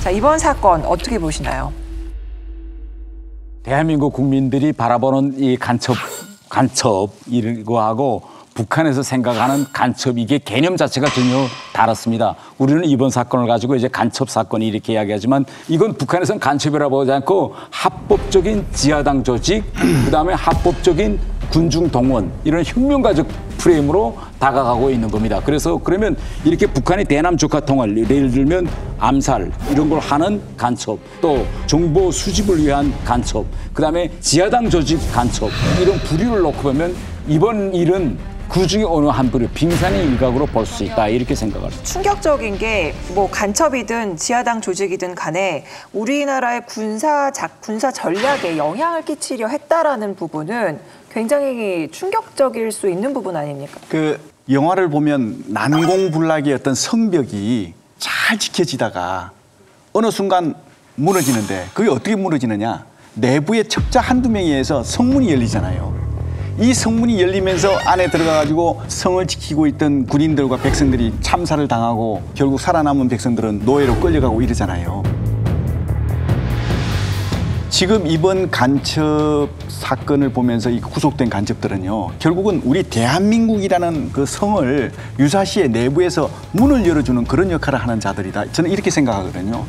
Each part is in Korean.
자, 이번 사건 어떻게 보시나요? 대한민국 국민들이 바라보는 이 간첩이라고 하고 북한에서 생각하는 간첩, 이게 개념 자체가 전혀 다릅니다. 우리는 이번 사건을 가지고 이제 간첩 사건이 이렇게 이야기하지만 이건 북한에서는 간첩이라고 보지 않고 합법적인 지하당 조직, 그다음에 합법적인 군중 동원, 이런 혁명가적 프레임으로 다가가고 있는 겁니다. 그래서 그러면 이렇게 북한이 대남 적화 통할, 예를 들면 암살 이런 걸 하는 간첩, 또 정보 수집을 위한 간첩, 그다음에 지하당 조직 간첩, 이런 부류를 놓고 보면 이번 일은 그중에 어느 한 부류, 빙산의 일각으로 볼 수 있다, 이렇게 생각합니다. 충격적인 게 뭐 간첩이든 지하당 조직이든 간에 우리나라의 군사 전략에 영향을 끼치려 했다라는 부분은 굉장히 충격적일 수 있는 부분 아닙니까? 그 영화를 보면 난공불락의 어떤 성벽이 잘 지켜지다가 어느 순간 무너지는데 그게 어떻게 무너지느냐? 내부의 첩자 한두 명에 의해서 성문이 열리잖아요. 이 성문이 열리면서 안에 들어가가지고 성을 지키고 있던 군인들과 백성들이 참사를 당하고 결국 살아남은 백성들은 노예로 끌려가고 이러잖아요. 지금 이번 간첩 사건을 보면서 이 구속된 간첩들은요, 결국은 우리 대한민국이라는 그 성을 유사시에 내부에서 문을 열어주는 그런 역할을 하는 자들이다. 저는 이렇게 생각하거든요.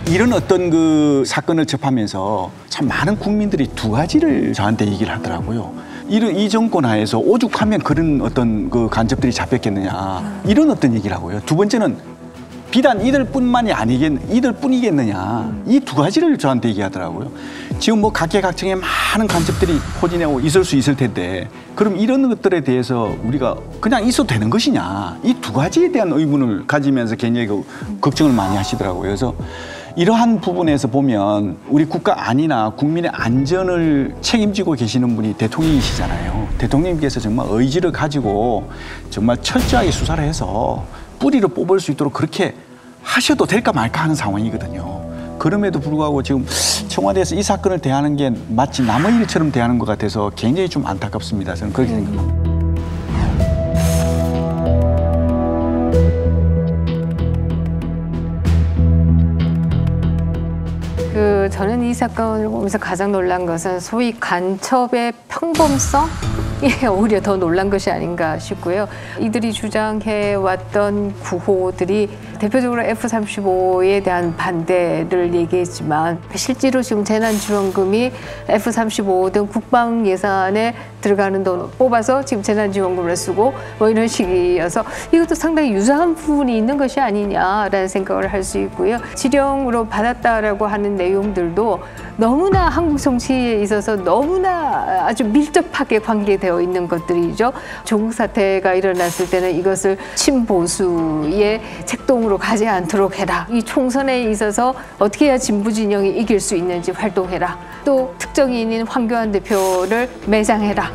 이런 어떤 그 사건을 접하면서 참 많은 국민들이 두 가지를 저한테 얘기를 하더라고요. 이 정권 하에서 오죽하면 그런 어떤 그 간첩들이 잡혔겠느냐, 이런 어떤 얘기를 하고요. 두 번째는 비단 이들뿐이겠느냐, 이 두 가지를 저한테 얘기하더라고요. 지금 뭐 각계각층에 많은 간첩들이 포진하고 있을 수 있을 텐데 그럼 이런 것들에 대해서 우리가 그냥 있어도 되는 것이냐, 이 두 가지에 대한 의문을 가지면서 굉장히 걱정을 많이 하시더라고요. 그래서 이러한 부분에서 보면 우리 국가 안위나 국민의 안전을 책임지고 계시는 분이 대통령이시잖아요. 대통령님께서 정말 의지를 가지고 정말 철저하게 수사를 해서 뿌리를 뽑을 수 있도록 그렇게 하셔도 될까 말까 하는 상황이거든요. 그럼에도 불구하고 지금 청와대에서 이 사건을 대하는 게 마치 남의 일처럼 대하는 것 같아서 굉장히 좀 안타깝습니다. 저는 그렇게 생각합니다. 저는 이 사건을 보면서 가장 놀란 것은 소위 간첩의 평범성이 오히려 더 놀란 것이 아닌가 싶고요. 이들이 주장해왔던 구호들이 대표적으로 F-35에 대한 반대를 얘기했지만 실제로 지금 재난지원금이 F-35 등 국방 예산에 들어가는 돈 뽑아서 지금 재난지원금을 쓰고 뭐 이런 식이어서 이것도 상당히 유사한 부분이 있는 것이 아니냐라는 생각을 할 수 있고요. 지령으로 받았다라고 하는 내용들도 너무나 한국 정치에 있어서 너무나 아주 밀접하게 관계되어 있는 것들이죠. 조국 사태가 일어났을 때는 이것을 친보수의 책동으로 가지 않도록 해라. 이 총선에 있어서 어떻게 해야 진보 진영이 이길 수 있는지 활동해라. 또 특정인인 황교안 대표를 매장해라.